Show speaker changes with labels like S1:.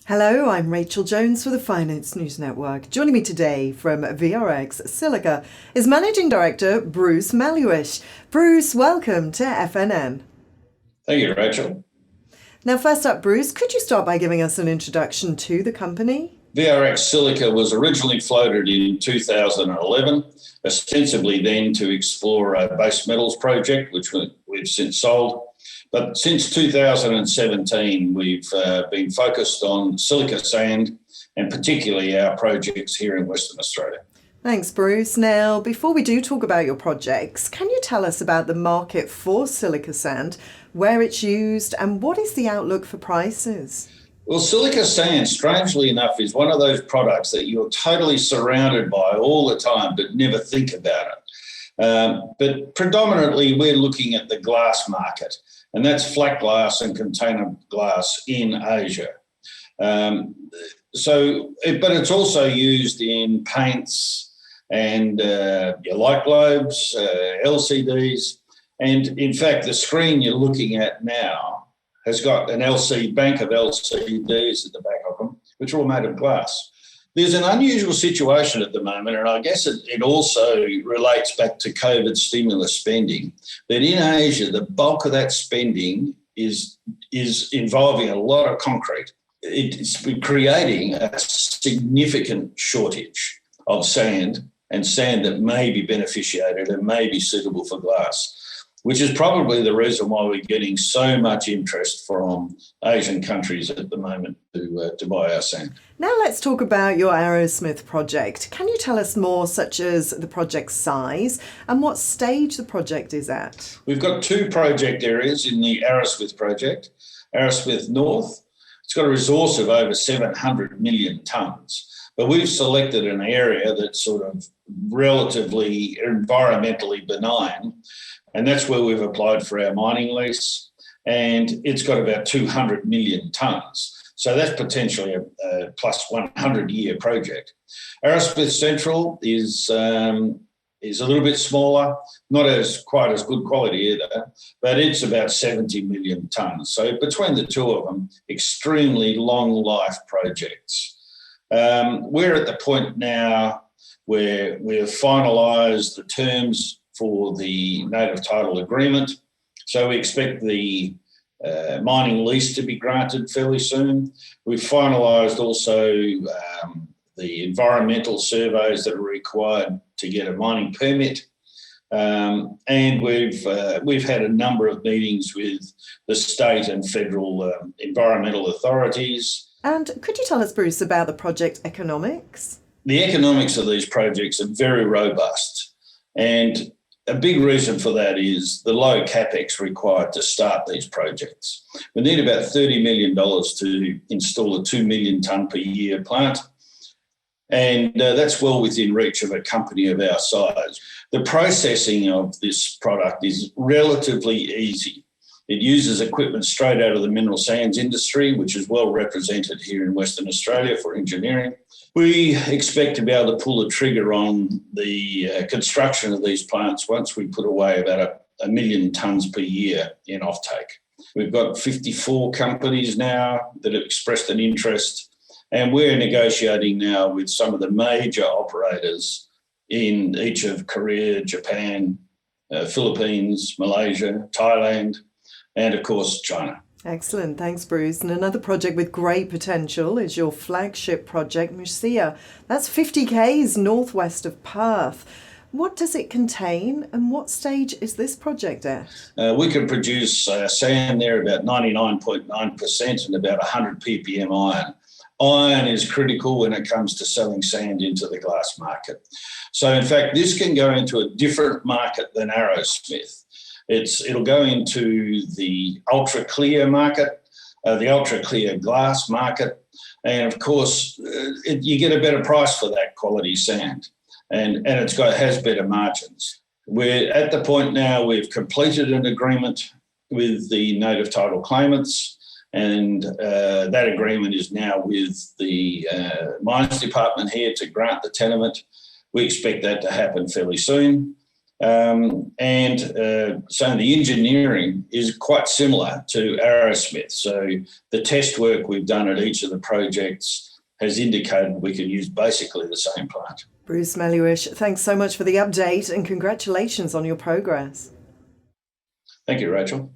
S1: Hello, I'm Rachel Jones for the Finance News Network. Joining me today from VRX Silica is Managing Director Bruce Maluish. Bruce, welcome to FNN.
S2: Thank you, Rachel.
S1: Now, first up, Bruce, could you start by giving us an introduction to the company?
S2: VRX Silica was originally floated in 2011, ostensibly then to explore a base metals project, which we've since sold. But since 2017, we've been focused on silica sand and particularly our projects here in Western Australia.
S1: Thanks, Bruce. Now, before we do talk about your projects, can you tell us about the market for silica sand, where it's used, and what is the outlook for prices?
S2: Well, silica sand, strangely enough, is one of those products that you're totally surrounded by all the time, but never think about it. But predominantly, we're looking at the glass market, and that's flat glass and container glass in Asia. But it's also used in paints and your light globes, LCDs, and in fact, the screen you're looking at now has got an bank of LCDs at the back of them, which are all made of glass. There's an unusual situation at the moment, and I guess it also relates back to COVID stimulus spending, that in Asia, the bulk of that spending is involving a lot of concrete. It's creating a significant shortage of sand, and sand that may be beneficiated and may be suitable for glass, which is probably the reason why we're getting so much interest from Asian countries at the moment to buy our sand.
S1: Now let's talk about your Aerosmith project. Can you tell us more, such as the project size and what stage the project is at?
S2: We've got two project areas in the Aerosmith project. Aerosmith North, it's got a resource of over 700 million tonnes. But we've selected an area that's sort of relatively environmentally benign, and that's where we've applied for our mining lease, and it's got about 200 million tonnes. So that's potentially a plus 100-year project. Aerosmith Central is a little bit smaller, not quite as good quality either, but it's about 70 million tonnes. So between the two of them, extremely long life projects. We're at the point now where we have finalised the terms for the native title agreement. So we expect the mining lease to be granted fairly soon. We've finalised also the environmental surveys that are required to get a mining permit. And we've had a number of meetings with the state and federal environmental authorities.
S1: And could you tell us, Bruce, about the project economics?
S2: The economics of these projects are very robust, and a big reason for that is the low capex required to start these projects. We need about $30 million to install a 2 million tonne per year plant, and that's well within reach of a company of our size. The processing of this product is relatively easy. It uses equipment straight out of the mineral sands industry, which is well represented here in Western Australia for engineering. We expect to be able to pull the trigger on the construction of these plants once we put away about a million tonnes per year in offtake. We've got 54 companies now that have expressed an interest, and we're negotiating now with some of the major operators in each of Korea, Japan, Philippines, Malaysia, Thailand, and of course, China.
S1: Excellent. Thanks, Bruce. And another project with great potential is your flagship project, Murcia. That's 50 k's northwest of Perth. What does it contain, and what stage is this project at?
S2: We can produce sand there about 99.9% and about 100 ppm iron. Iron is critical when it comes to selling sand into the glass market. So, in fact, this can go into a different market than Aerosmith. It'll go into the ultra clear market, the ultra clear glass market, and of course you get a better price for that quality sand, and has better margins. We're at the point now we've completed an agreement with the native title claimants, and that agreement is now with the mines department here to grant the tenement. We expect that to happen fairly soon. So the engineering is quite similar to Aerosmith. So the test work we've done at each of the projects has indicated we can use basically the same plant.
S1: Bruce Maluish, thanks so much for the update and congratulations on your progress.
S2: Thank you, Rachel.